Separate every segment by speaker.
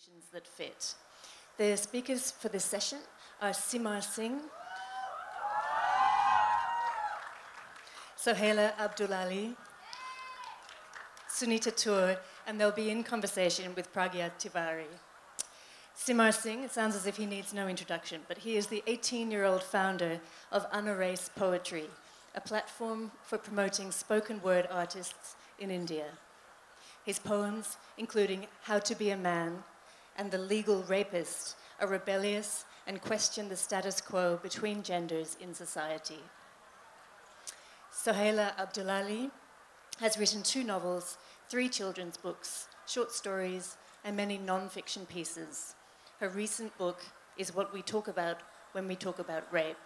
Speaker 1: conditions that fit. The speakers for this session are Simar Singh, Sohaila Abdulali, Sunita Toor, and they'll be in conversation with Pragya Tiwari. Simar Singh, it sounds as if he needs no introduction, but he is the 18-year-old founder of UnErase Poetry, a platform for promoting spoken word artists in India. His poems, including How to Be a Man and The Legal Rapist, are rebellious and question the status quo between genders in society. Sohaila Abdulali has written 2 novels, 3 children's books, short stories, and many non-fiction pieces. Her recent book is What We Talk About When We Talk About Rape.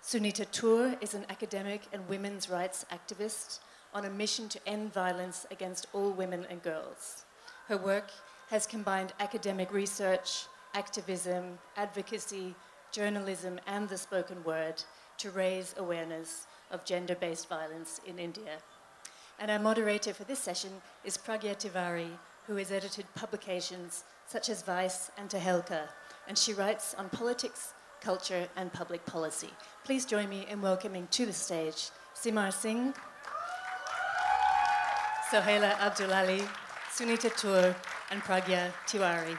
Speaker 1: Sunita Toor is an academic and women's rights activist on a mission to end violence against all women and girls. Her work has combined academic research, activism, advocacy, journalism, and the spoken word to raise awareness of gender-based violence in India. And our moderator for this session is Pragya Tiwari, who has edited publications such as Vice and Tehelka, and she writes on politics, culture, and public policy. Please join me in welcoming to the stage Simar Singh, Sohaila Abdulali, Sunita Toor, and Pragya Tiwari.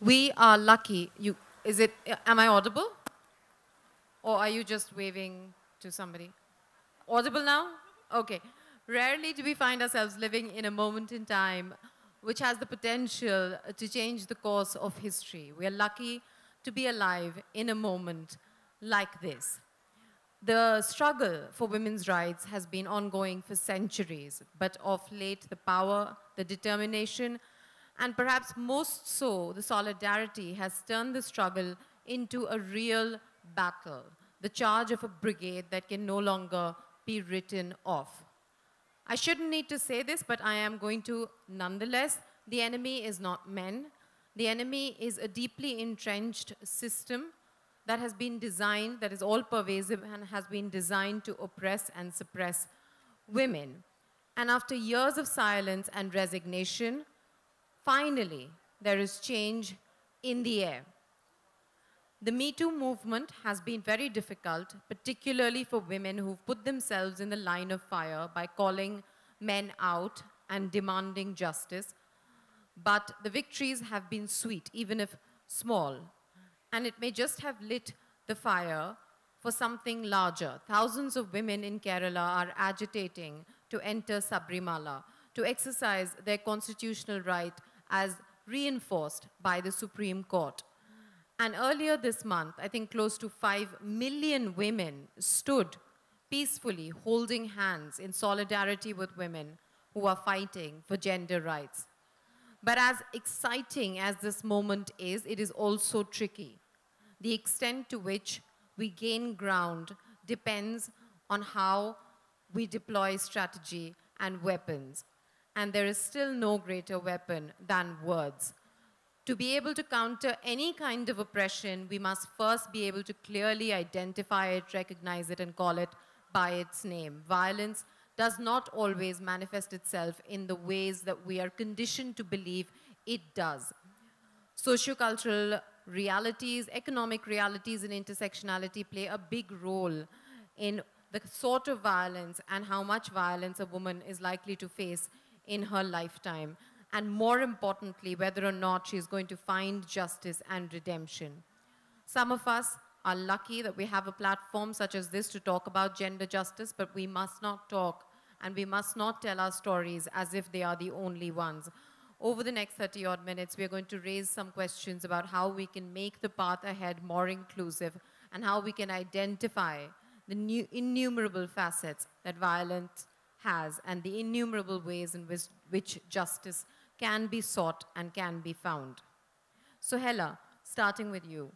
Speaker 2: We are lucky. Am I audible? Or are you just waving to somebody? Audible now? Okay. Rarely do we find ourselves living in a moment in time which has the potential to change the course of history. We are lucky to be alive in a moment like this. The struggle for women's rights has been ongoing for centuries, but of late the power, the determination, and perhaps most so, the solidarity has turned the struggle into a real battle, the charge of a brigade that can no longer be written off. I shouldn't need to say this, but I am going to nonetheless. The enemy is not men. The enemy is a deeply entrenched system that has been designed, that is all pervasive and has been designed to oppress and suppress women. And after years of silence and resignation, finally, there is change in the air. The Me Too movement has been very difficult, particularly for women who've put themselves in the line of fire by calling men out and demanding justice. But the victories have been sweet, even if small. And it may just have lit the fire for something larger. Thousands of women in Kerala are agitating to enter Sabrimala, to exercise their constitutional right as reinforced by the Supreme Court. And earlier this month, I think close to 5 million women stood peacefully holding hands in solidarity with women who are fighting for gender rights. But as exciting as this moment is, it is also tricky. The extent to which we gain ground depends on how we deploy strategy and weapons. And there is still no greater weapon than words. To be able to counter any kind of oppression, we must first be able to clearly identify it, recognize it, and call it by its name. Violence does not always manifest itself in the ways that we are conditioned to believe it does. Sociocultural realities, economic realities, and intersectionality play a big role in the sort of violence and how much violence a woman is likely to face in her lifetime, and more importantly, whether or not she's going to find justice and redemption. Some of us are lucky that we have a platform such as this to talk about gender justice, but we must not talk and we must not tell our stories as if they are the only ones. Over the next 30-odd minutes, we are going to raise some questions about how we can make the path ahead more inclusive and how we can identify the innumerable facets that violence has and the innumerable ways in which justice can be sought and can be found. Sohaila, starting with you.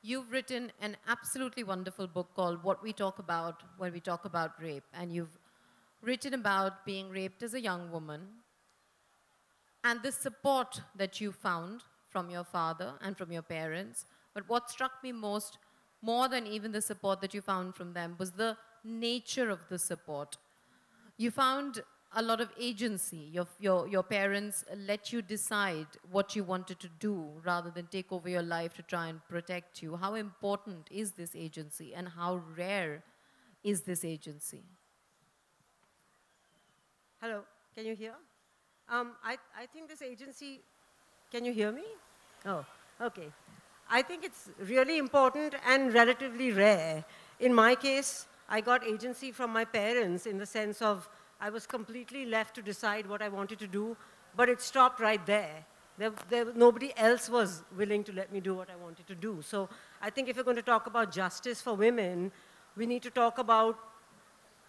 Speaker 2: You've written an absolutely wonderful book called What We Talk About When We Talk About Rape, and you've written about being raped as a young woman and the support that you found from your father and from your parents. But what struck me most, more than even the support that you found from them, was the nature of the support. You found a lot of agency. Your parents let you decide what you wanted to do rather than take over your life to try and protect you. How important is this agency and how rare is this agency?
Speaker 3: Hello, can you hear? I think this agency, can you hear me? Oh, okay. I think it's really important and relatively rare. In my case, I got agency from my parents in the sense of I was completely left to decide what I wanted to do, but it stopped right there. Nobody else was willing to let me do what I wanted to do. So I think if we're going to talk about justice for women, we need to talk about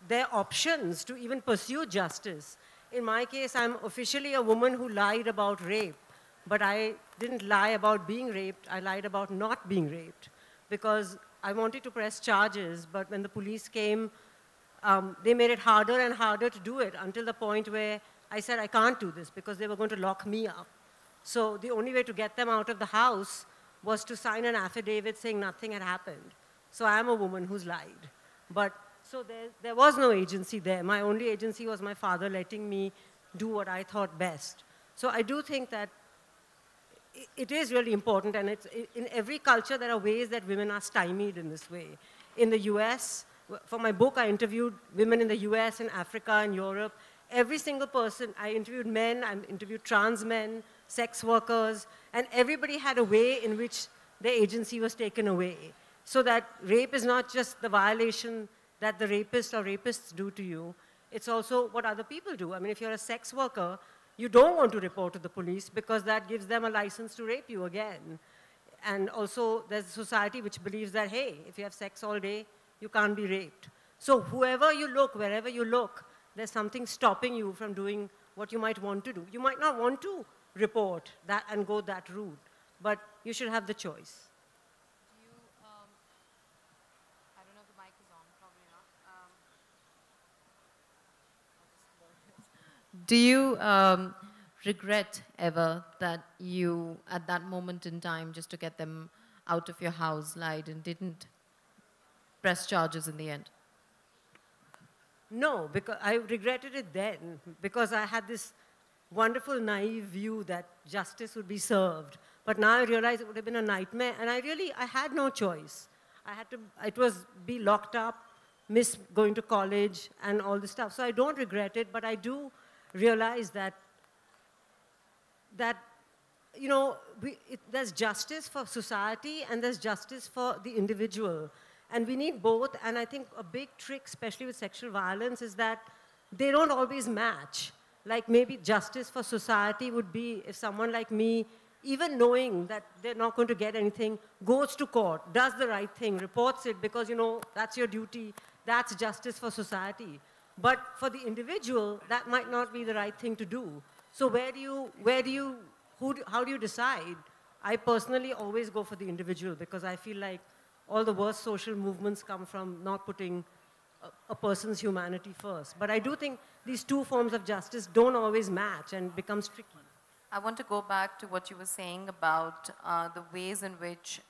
Speaker 3: their options to even pursue justice. In my case, I'm officially a woman who lied about rape, but I didn't lie about being raped. I lied about not being raped because I wanted to press charges, but when the police came, they made it harder and harder to do it until the point where I said I can't do this because they were going to lock me up. So the only way to get them out of the house was to sign an affidavit saying nothing had happened. So I am a woman who's lied. But so there was no agency there. My only agency was my father letting me do what I thought best. So I do think that it is really important, and in every culture there are ways that women are stymied in this way. In the US, for my book, I interviewed women in the US and Africa and Europe. Every single person, I interviewed men, I interviewed trans men, sex workers, and everybody had a way in which their agency was taken away. So that rape is not just the violation that the rapist or rapists do to you, it's also what other people do. I mean, if you're a sex worker, you don't want to report to the police because that gives them a license to rape you again. And also, there's a society which believes that, hey, if you have sex all day, you can't be raped. So whoever you look, wherever you look, there's something stopping you from doing what you might want to do. You might not want to report that and go that route, but you should have the choice.
Speaker 2: I don't know if the mic is on, probably not. Do you regret ever that you, at that moment in time, just to get them out of your house, lied and didn't press charges in the end?
Speaker 3: No, because I regretted it then, because I had this wonderful naive view that justice would be served. But now I realize it would have been a nightmare, and I had no choice. It was be locked up, miss going to college, and all this stuff. So I don't regret it, but I do realize that you know, there's justice for society and there's justice for the individual. And we need both, and I think a big trick, especially with sexual violence, is that they don't always match. Like maybe justice for society would be if someone like me, even knowing that they're not going to get anything, goes to court, does the right thing, reports it because, you know, that's your duty, that's justice for society. But for the individual, that might not be the right thing to do. So how do you decide? I personally always go for the individual because I feel like all the worst social movements come from not putting a person's humanity first. But I do think these two forms of justice don't always match and becomes tricky.
Speaker 2: I want to go back to what you were saying about the ways in which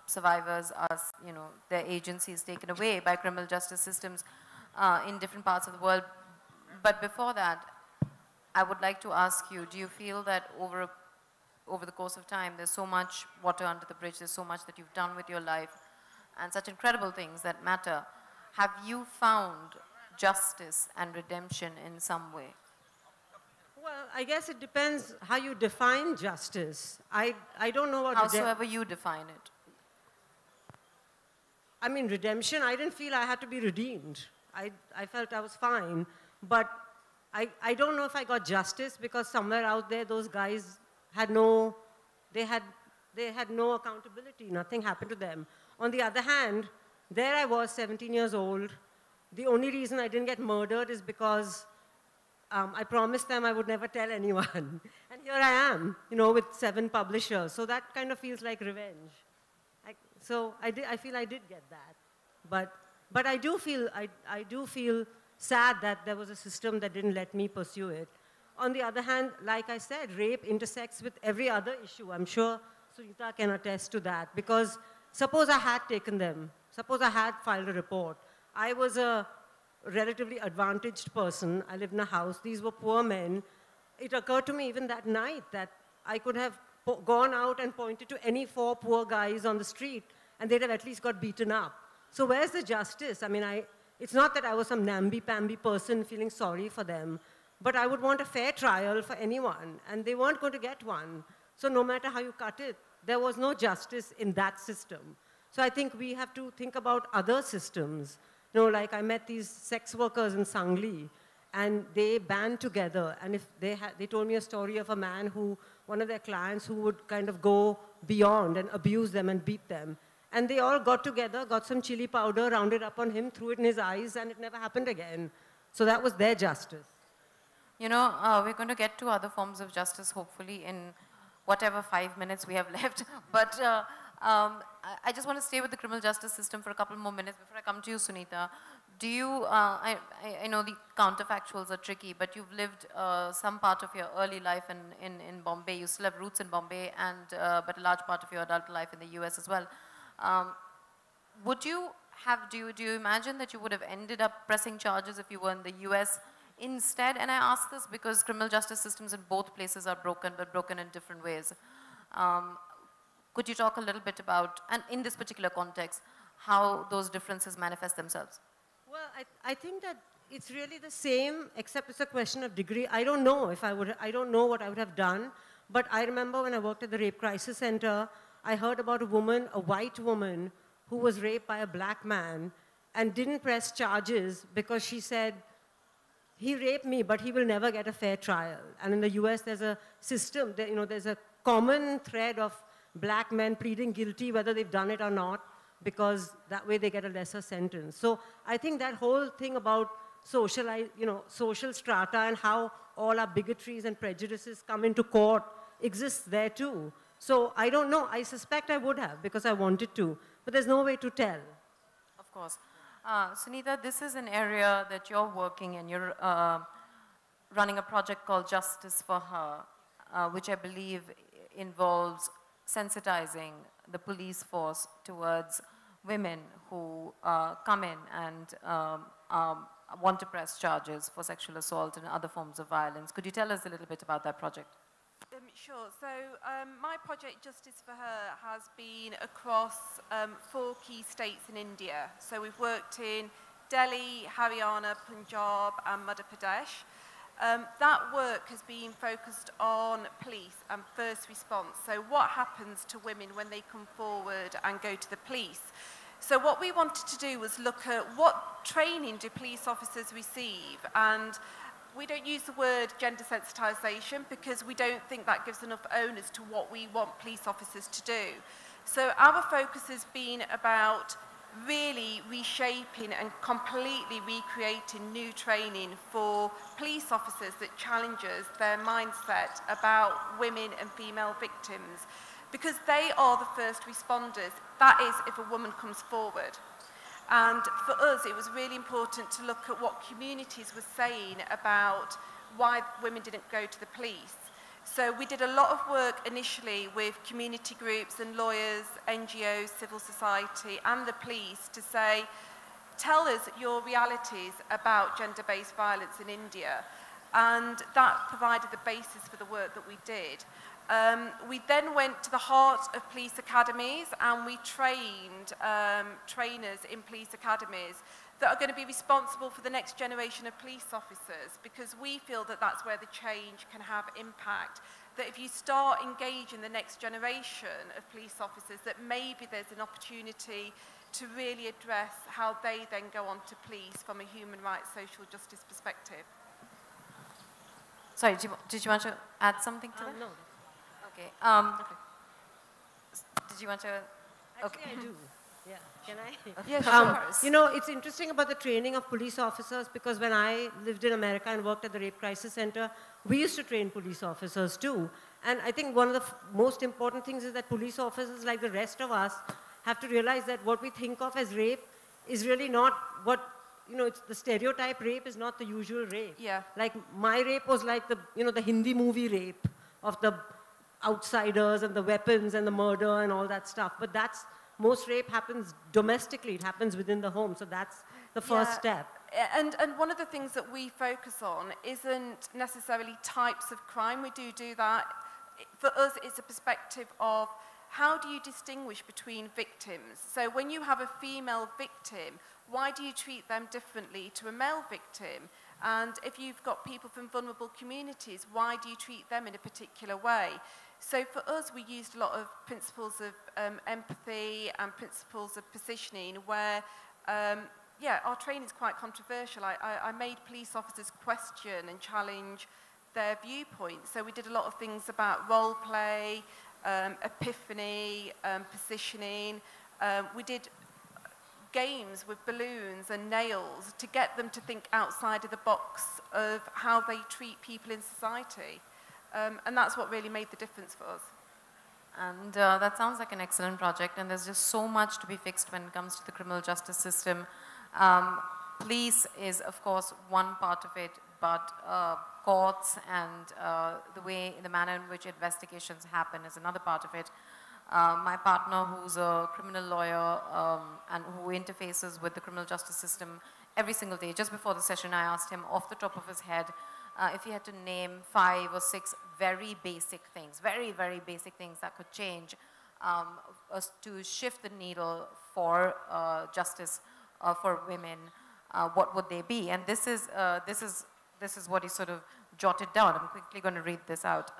Speaker 2: survivors are, you know, their agency is taken away by criminal justice systems in different parts of the world. But before that, I would like to ask you, do you feel that over the course of time, there's so much water under the bridge, there's so much that you've done with your life, and such incredible things that matter. Have you found justice and redemption in some way?
Speaker 3: Well, I guess it depends how you define justice. I don't know what...
Speaker 2: Howsoever you define it.
Speaker 3: I mean, redemption, I didn't feel I had to be redeemed. I felt I was fine. But I don't know if I got justice because somewhere out there, those guys had they had no accountability. Nothing happened to them. On the other hand, There I was, 17 years old. The only reason I didn't get murdered is because I promised them I would never tell anyone. And here I am, you know, with 7 publishers. So that kind of feels like revenge. I feel I did get that. But I do feel sad that there was a system that didn't let me pursue it. On the other hand, like I said, rape intersects with every other issue. I'm sure Sunita can attest to that. Because suppose I had taken them. Suppose I had filed a report. I was a relatively advantaged person. I lived in a house. These were poor men. It occurred to me even that night that I could have gone out and pointed to any 4 poor guys on the street, and they'd have at least got beaten up. So where's the justice? I mean, it's not that I was some namby-pamby person feeling sorry for them, but I would want a fair trial for anyone, and they weren't going to get one. So no matter how you cut it, there was no justice in that system. So I think we have to think about other systems. You know, like I met these sex workers in Sangli, and they band together, and if they told me a story of a man who, one of their clients who would kind of go beyond and abuse them and beat them. And they all got together, got some chili powder, rounded up on him, threw it in his eyes, and it never happened again. So that was their justice.
Speaker 4: You know, we're going to get to other forms of justice, hopefully, in whatever 5 minutes we have left. But I just want to stay with the criminal justice system for a couple more minutes before I come to you, Sunita. Do you, I know the counterfactuals are tricky, but you've lived some part of your early life in Bombay. You still have roots in Bombay, and but a large part of your adult life in the US as well. Do you imagine that you would have ended up pressing charges if you were in the US instead? And I ask this because criminal justice systems in both places are broken, but broken in different ways. Could you talk a little bit about, and in this particular context, how those differences manifest themselves?
Speaker 3: Well, I think that it's really the same, except it's a question of degree. I don't know if I don't know what I would have done, but I remember when I worked at the Rape Crisis Center, I heard about a woman, a white woman, who was raped by a black man and didn't press charges because she said, he raped me, but he will never get a fair trial. And in the US, there's a system, you know, there's a common thread of black men pleading guilty, whether they've done it or not, because that way they get a lesser sentence. So I think that whole thing about social strata and how all our bigotries and prejudices come into court exists there too. So I don't know. I suspect I would have because I wanted to, but there's no way to tell.
Speaker 4: Of course. Sunita, this is an area that you're working in. You're running a project called Justice for Her, which I believe involves sensitizing the police force towards women who come in and want to press charges for sexual assault and other forms of violence. Could you tell us a little bit about that project?
Speaker 5: Sure. So my project, Justice for Her, has been across 4 key states in India. So we've worked in Delhi, Haryana, Punjab, and Madhya Pradesh. That work has been focused on police and first response. So what happens to women when they come forward and go to the police? So what we wanted to do was look at what training do police officers receive, and we don't use the word gender sensitization because we don't think that gives enough onus to what we want police officers to do. So our focus has been about really reshaping and completely recreating new training for police officers that challenges their mindset about women and female victims, because they are the first responders. That is, if a woman comes forward. And for us, it was really important to look at what communities were saying about why women didn't go to the police. So we did a lot of work initially with community groups and lawyers, NGOs, civil society, and the police to say, tell us your realities about gender-based violence in India. And that provided the basis for the work that we did. We then went to the heart of police academies, and we trained trainers in police academies that are going to be responsible for the next generation of police officers, because we feel that that's where the change can have impact. That if you start engaging the next generation of police officers, that maybe there's an opportunity to really address how they then go on to police from a human rights, social justice perspective.
Speaker 4: Sorry, did you want to add something to that?
Speaker 3: No.
Speaker 4: Okay. Did you want to?
Speaker 3: Actually, I do. Yeah, can I?
Speaker 5: Yeah, sure.
Speaker 3: You know, it's interesting about the training of police officers because when I lived in America and worked at the Rape Crisis Center, we used to train police officers too. And I think one of the most important things is that police officers, like the rest of us, have to realize that what we think of as rape is really not what, you know, it's the stereotype rape is not the usual rape.
Speaker 5: Yeah.
Speaker 3: Like my rape was like the, you know, the Hindi movie rape of the outsiders and the weapons and the murder and all that stuff. But that's, most rape happens domestically. It happens within the home. So that's the first step.
Speaker 5: And one of the things that we focus on isn't necessarily types of crime. We do that. For us, it's a perspective of how do you distinguish between victims? So when you have a female victim, why do you treat them differently to a male victim? And if you've got people from vulnerable communities, why do you treat them in a particular way? So for us, we used a lot of principles of empathy and principles of positioning where, yeah, our training is quite controversial. I made police officers question and challenge their viewpoints. So we did a lot of things about role play, epiphany, positioning. We did games with balloons and nails to get them to think outside of the box of how they treat people in society. And that's what really made the difference for us.
Speaker 4: And that sounds like an excellent project, and there's just so much to be fixed when it comes to the criminal justice system. Police is, of course, one part of it, but courts and the manner in which investigations happen is another part of it. My partner, who's a criminal lawyer and who interfaces with the criminal justice system every single day, just before the session, I asked him off the top of his head if he had to name 5 or 6 very basic things, very, very basic things that could change to shift the needle for justice for women, what would they be? And this is what he sort of jotted down. I'm quickly going to read this out.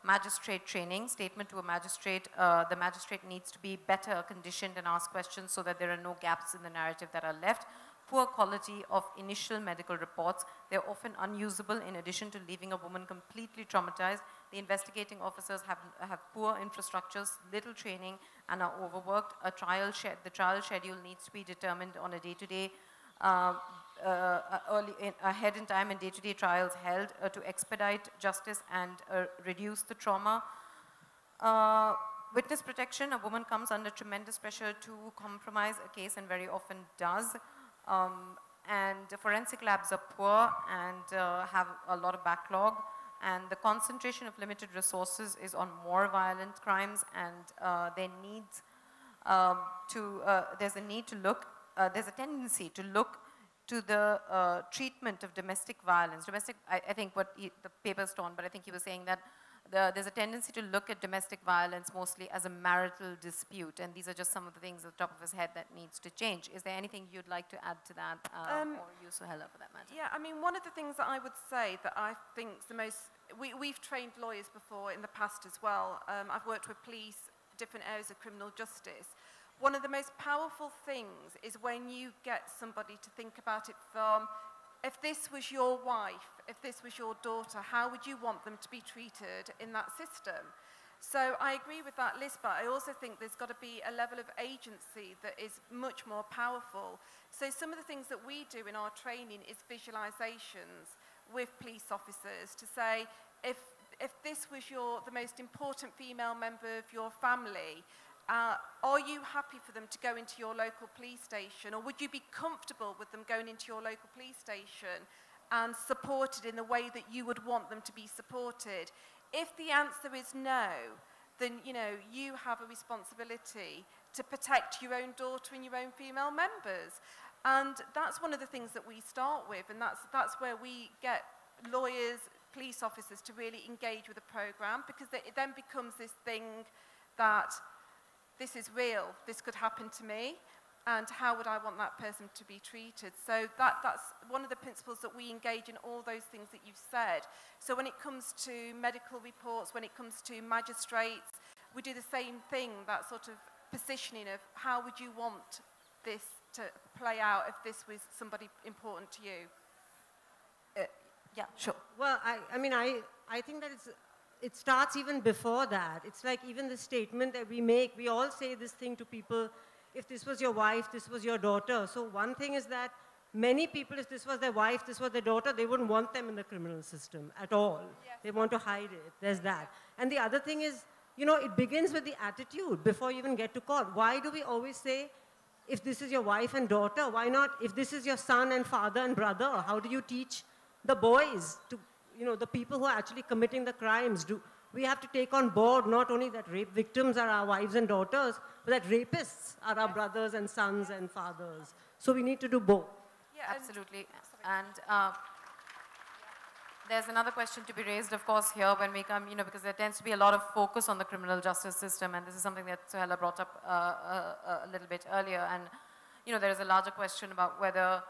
Speaker 4: Magistrate training, statement to a magistrate. The magistrate needs to be better conditioned and ask questions so that there are no gaps in the narrative that are left. Poor quality of initial medical reports. They're often unusable in addition to leaving a woman completely traumatized. The investigating officers have poor infrastructures, little training, and are overworked. The trial schedule needs to be determined on a day-to-day, ahead in time, and day-to-day trials held to expedite justice and reduce the trauma. Witness protection, a woman comes under tremendous pressure to compromise a case and very often does. And forensic labs are poor and have a lot of backlog. And the concentration of limited resources is on more violent crimes, and there's a tendency to look to the treatment of domestic violence. I think what the paper's torn, but I think he was saying that there's a tendency to look at domestic violence mostly as a marital dispute, and these are just some of the things at the top of his head that needs to change. Is there anything you'd like to add to that, or you, Sohaila, for that matter?
Speaker 5: Yeah, I mean, one of the things that I would say that I think is the most, we've trained lawyers before in the past as well. I've worked with police, different areas of criminal justice. One of the most powerful things is when you get somebody to think about it from, if this was your wife, if this was your daughter, how would you want them to be treated in that system? So I agree with that list, but I also think there's got to be a level of agency that is much more powerful. So some of the things that we do in our training is visualizations with police officers to say, if this was the most important female member of your family, are you happy for them to go into your local police station, or would you be comfortable with them going into your local police station and supported in the way that you would want them to be supported? If the answer is no, then you have a responsibility to protect your own daughter and your own female members. And that's one of the things that we start with, and that's where we get lawyers, police officers to really engage with the program, because it then becomes this thing that this is real, this could happen to me, and how would I want that person to be treated? So that's one of the principles that we engage in, all those things that you've said. So when it comes to medical reports, when it comes to magistrates, we do the same thing, that sort of positioning of how would you want this to play out if this was somebody important to you?
Speaker 4: Yeah, sure.
Speaker 3: Well, I mean, I think that it starts even before that. It's like even the statement that we make, we all say this thing to people if this was your wife, this was your daughter. So one thing is that many people, if this was their wife, this was their daughter, they wouldn't want them in the criminal system at all. Yes. They want to hide it. There's that. And the other thing is, you know, it begins with the attitude before you even get to court. Why do we always say, if this is your wife and daughter, why not, if this is your son and father and brother, how do you teach the boys to, you know, the people who are actually committing the crimes? We have to take on board not only that rape victims are our wives and daughters, but that rapists are our brothers and sons and fathers. So we need to do both.
Speaker 4: Yeah, absolutely. And there's another question to be raised, of course, here when we come, you know, because there tends to be a lot of focus on the criminal justice system, and this is something that Sohaila brought up a little bit earlier. And, you know, there is a larger question about whether,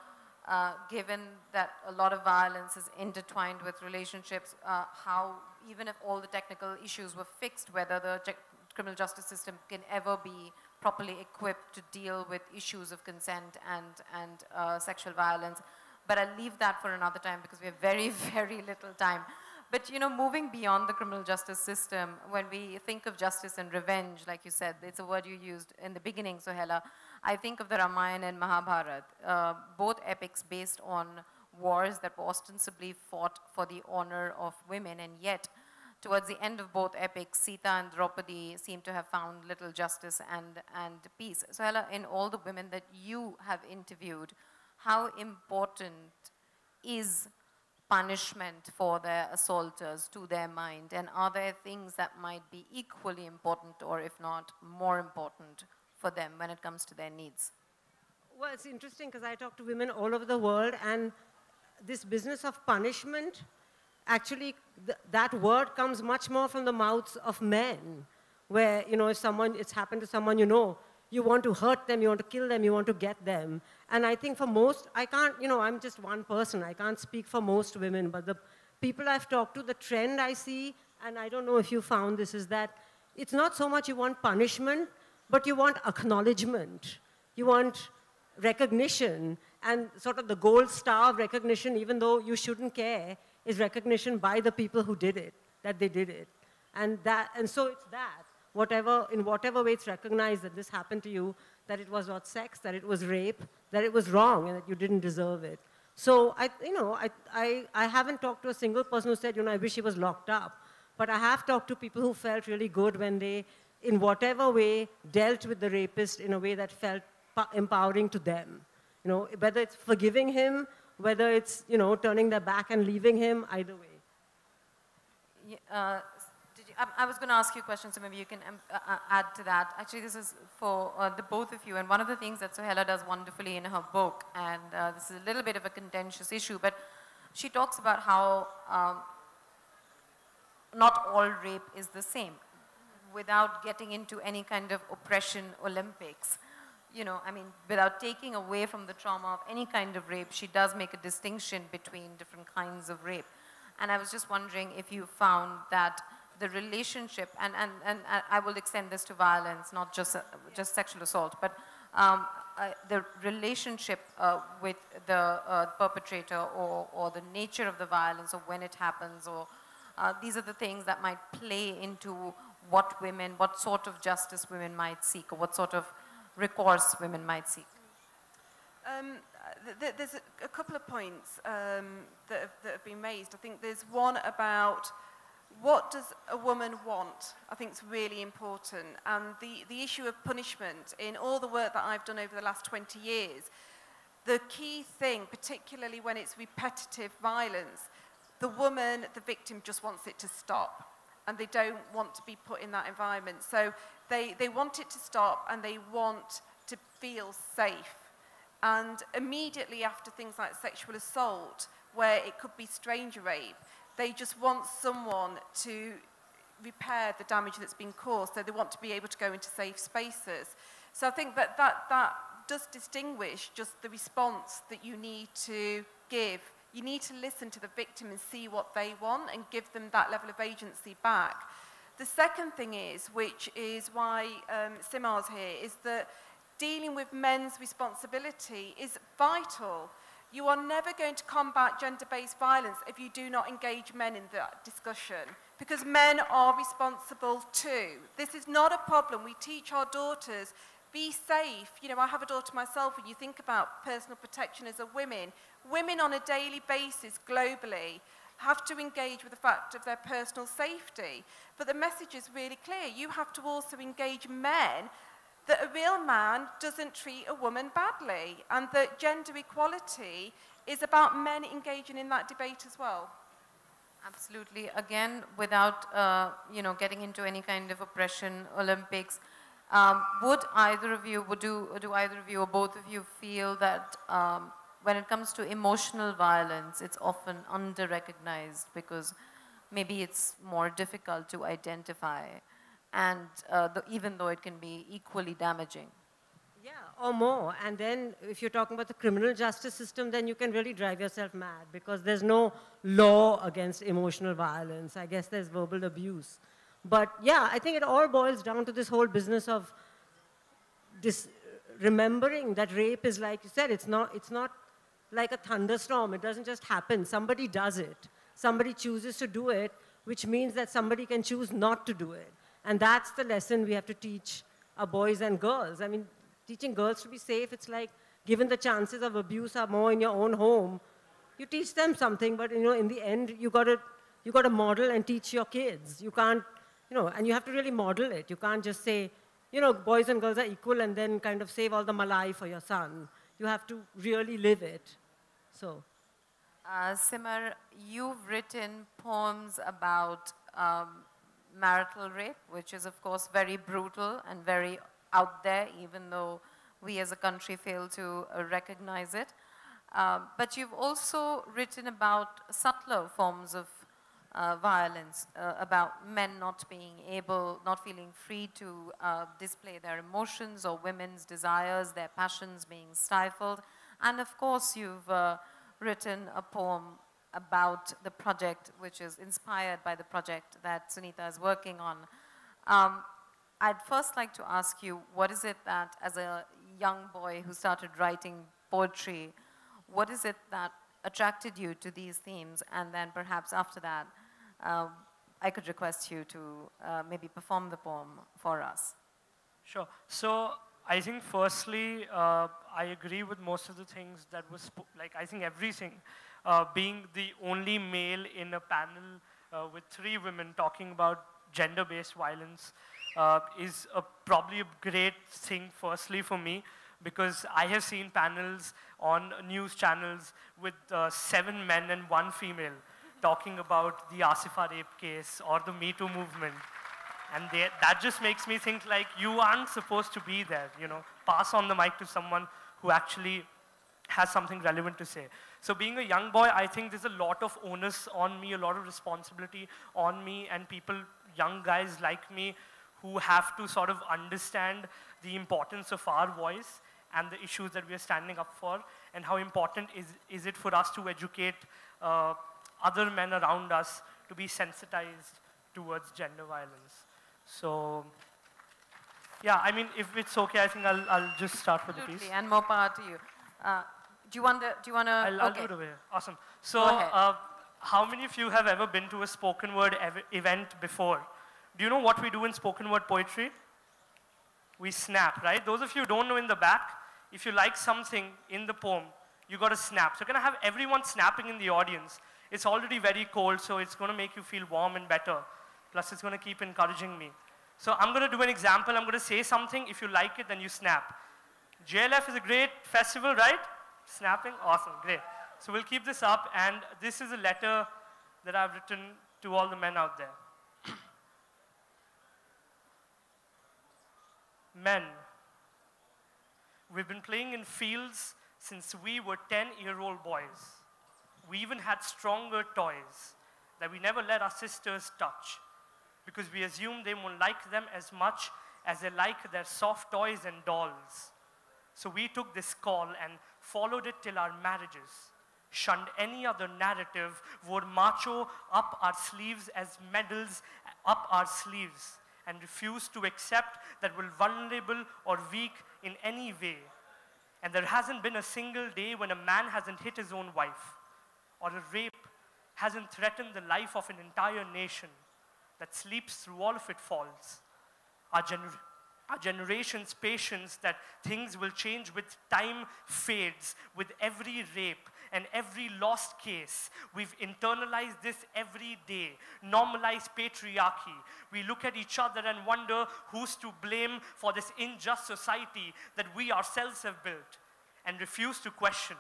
Speaker 4: given that a lot of violence is intertwined with relationships, how, even if all the technical issues were fixed, whether the criminal justice system can ever be properly equipped to deal with issues of consent and sexual violence. But I'll leave that for another time because we have very, very little time. But, you know, moving beyond the criminal justice system, when we think of justice and revenge, like you said, it's a word you used in the beginning, Sohaila, I think of the Ramayana and Mahabharata, both epics based on wars that were ostensibly fought for the honor of women, and yet, towards the end of both epics, Sita and Draupadi seem to have found little justice and peace. Sohaila, in all the women that you have interviewed, how important is punishment for their assaulters to their mind? And are there things that might be equally important, or if not more important, for them when it comes to their needs?
Speaker 3: Well, it's interesting because I talk to women all over the world, and this business of punishment, actually, that word comes much more from the mouths of men, where, you know, if it's happened to someone you know, you want to hurt them, you want to kill them, you want to get them. And I think for most, I can't, you know, I'm just one person. I can't speak for most women, but the people I've talked to, the trend I see, and I don't know if you found this, is that it's not so much you want punishment, but you want acknowledgement. You want recognition, and sort of the gold star of recognition, even though you shouldn't care, is recognition by the people who did it, that they did it. And so it's that. In whatever way it's recognized that this happened to you, that it was not sex, that it was rape, that it was wrong, and that you didn't deserve it. So I haven't talked to a single person who said, you know, I wish he was locked up. But I have talked to people who felt really good when they, in whatever way, dealt with the rapist in a way that felt empowering to them. You know, whether it's forgiving him, whether it's, you know, turning their back and leaving him, either way.
Speaker 4: Yeah, I was going to ask you a question, so maybe you can add to that. Actually, this is for the both of you. And one of the things that Sohaila does wonderfully in her book, and this is a little bit of a contentious issue, but she talks about how not all rape is the same, without getting into any kind of oppression Olympics. You know, I mean, without taking away from the trauma of any kind of rape, she does make a distinction between different kinds of rape. And I was just wondering if you found that the relationship, and I will extend this to violence, not just sexual assault, but the relationship with the perpetrator, or the nature of the violence, or when it happens, or these are the things that might play into what sort of justice women might seek, or what sort of recourse women might seek.
Speaker 5: There's a couple of points that have been raised. I think there's one about what does a woman want? I think it's really important. And the issue of punishment, in all the work that I've done over the last 20 years, the key thing, particularly when it's repetitive violence, the woman, the victim, just wants it to stop. And they don't want to be put in that environment. So they want it to stop, and they want to feel safe. And immediately after things like sexual assault, where it could be stranger rape, they just want someone to repair the damage that's been caused. So they want to be able to go into safe spaces. So I think that does distinguish just the response that you need to give. You need to listen to the victim and see what they want and give them that level of agency back. The second thing is, which is why Simar's here, is that dealing with men's responsibility is vital. You are never going to combat gender-based violence if you do not engage men in that discussion, because men are responsible too. This is not a problem. We teach our daughters be safe. You know, I have a daughter myself, and you think about personal protection as a women on a daily basis globally have to engage with the fact of their personal safety. But the message is really clear. You have to also engage men that a real man doesn't treat a woman badly, and that gender equality is about men engaging in that debate as well.
Speaker 4: Absolutely. Again, without you know, getting into any kind of oppression, Olympics, would either of you, do either of you or both of you feel that when it comes to emotional violence, it's often under-recognized because maybe it's more difficult to identify, and even though it can be equally damaging?
Speaker 3: Yeah, or more. And then if you're talking about the criminal justice system, then you can really drive yourself mad because there's no law against emotional violence. I guess there's verbal abuse. But yeah, I think it all boils down to this whole business of this remembering that rape is, like you said, it's not like a thunderstorm. It doesn't just happen. Somebody does it. Somebody chooses to do it, which means that somebody can choose not to do it. And that's the lesson we have to teach our boys and girls. I mean, teaching girls to be safe, it's like, given the chances of abuse are more in your own home, you teach them something, but you know, in the end, you got to model and teach your kids. You can't, you know, and you have to really model it. You can't just say, you know, boys and girls are equal and then kind of save all the malai for your son. You have to really live it. So.
Speaker 4: Simar, you've written poems about marital rape, which is of course very brutal and very out there, even though we as a country fail to recognize it. But you've also written about subtler forms of violence, about men not feeling free to display their emotions, or women's desires, their passions being stifled. And of course, you've written a poem about the project, which is inspired by the project that Sunita is working on. I'd first like to ask you, what is it that, as a young boy who started writing poetry, what is it that attracted you to these themes? And then perhaps after that, I could request you to maybe perform the poem for us.
Speaker 6: Sure. So I think firstly, I agree with most of the things that was, like I think everything, being the only male in a panel with 3 women talking about gender-based violence is probably a great thing firstly for me, because I have seen panels on news channels with 7 men and 1 female talking about the Asifa rape case or the Me Too movement. And that just makes me think, like, you aren't supposed to be there, you know. Pass on the mic to someone who actually has something relevant to say. So being a young boy, I think there's a lot of onus on me, a lot of responsibility on me, and people, young guys like me, who have to sort of understand the importance of our voice and the issues that we are standing up for, and how important is it for us to educate other men around us to be sensitized towards gender violence. So, yeah, I mean, if it's okay, I think I'll just start with the piece.
Speaker 4: And more power to you. Do you want to?
Speaker 6: I'll do it over here. Awesome. So, how many of you have ever been to a spoken word event before? Do you know what we do in spoken word poetry? We snap, right? Those of you who don't know, in the back, if you like something in the poem, you got to snap. So, can I have everyone snapping in the audience? It's already very cold, so it's going to make you feel warm and better. Plus, it's going to keep encouraging me. So, I'm going to do an example. I'm going to say something. If you like it, then you snap. JLF is a great festival, right? Snapping? Awesome, great. So, we'll keep this up. And this is a letter that I've written to all the men out there. Men, we've been playing in fields since we were 10-year-old boys. We even had stronger toys that we never let our sisters touch, because we assumed they won't like them as much as they like their soft toys and dolls. So we took this call and followed it till our marriages, shunned any other narrative, wore macho up our sleeves as medals up our sleeves, and refused to accept that we're vulnerable or weak in any way. And there hasn't been a single day when a man hasn't hit his own wife, or a rape hasn't threatened the life of an entire nation that sleeps through all of its falls. Our Our generation's patience that things will change with time fades with every rape and every lost case. We've internalized this every day, normalized patriarchy. We look at each other and wonder who's to blame for this unjust society that we ourselves have built and refuse to question.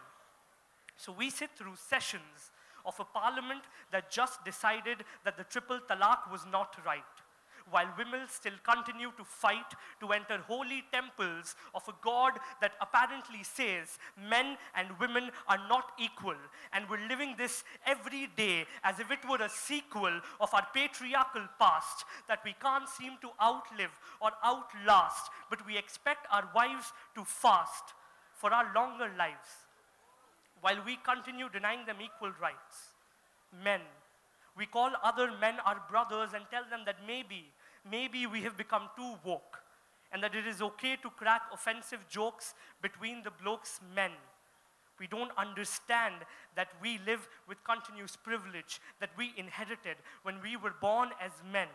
Speaker 6: So we sit through sessions of a parliament that just decided that the triple talaq was not right, while women still continue to fight to enter holy temples of a God that apparently says men and women are not equal. And we're living this every day as if it were a sequel of our patriarchal past that we can't seem to outlive or outlast, but we expect our wives to fast for our longer lives, while we continue denying them equal rights. Men, we call other men our brothers and tell them that maybe we have become too woke and that it is okay to crack offensive jokes between the blokes' men. We don't understand that we live with continuous privilege that we inherited when we were born as men.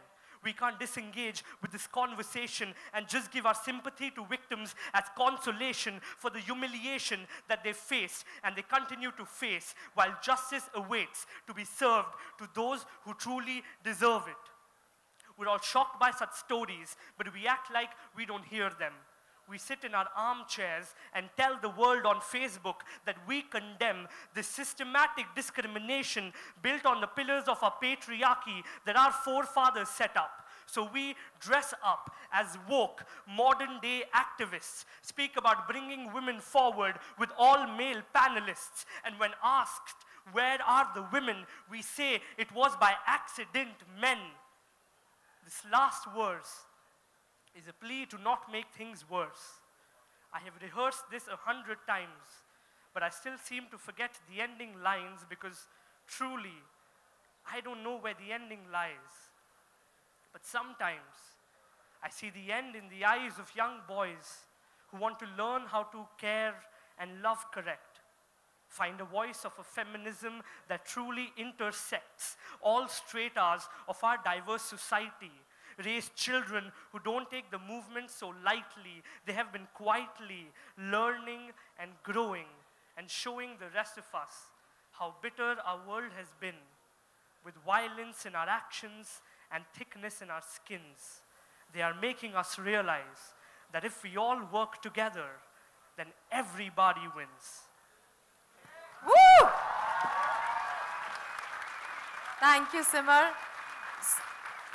Speaker 6: We can't disengage with this conversation and just give our sympathy to victims as consolation for the humiliation that they faced and they continue to face, while justice awaits to be served to those who truly deserve it. We're all shocked by such stories, but we act like we don't hear them. We sit in our armchairs and tell the world on Facebook that we condemn the systematic discrimination built on the pillars of our patriarchy that our forefathers set up. So we dress up as woke, modern-day activists, speak about bringing women forward with all male panelists, and when asked, where are the women, we say it was by accident men. This last verse is a plea to not make things worse. I have rehearsed this 100 times, but I still seem to forget the ending lines because truly, I don't know where the ending lies. But sometimes, I see the end in the eyes of young boys who want to learn how to care and love correct. Find a voice of a feminism that truly intersects all stratas of our diverse society. Raise children who don't take the movement so lightly. They have been quietly learning and growing and showing the rest of us how bitter our world has been, with violence in our actions and thickness in our skins. They are making us realize that if we all work together, then everybody wins.
Speaker 4: Woo! Thank you, Simar.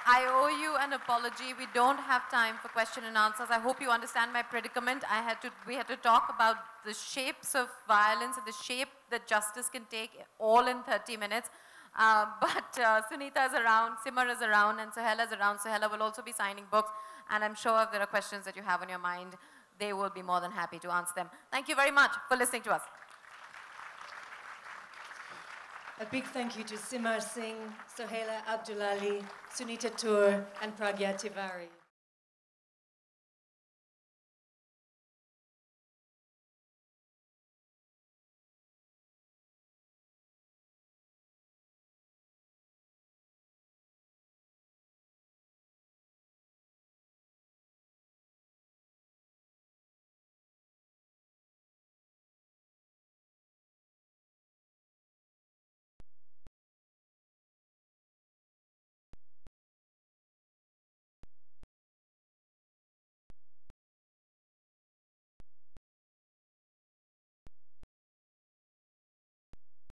Speaker 4: I owe you an apology. We don't have time for question and answers. I hope you understand my predicament. We had to talk about the shapes of violence and the shape that justice can take all in 30 minutes. But Sunita is around, Simar is around, and Sohaila is around. Sohaila will also be signing books. And I'm sure if there are questions that you have on your mind, they will be more than happy to answer them. Thank you very much for listening to us.
Speaker 1: A big thank you to Simar Singh, Sohaila Abdulali, Sunita Toor, and Pragya Tiwari.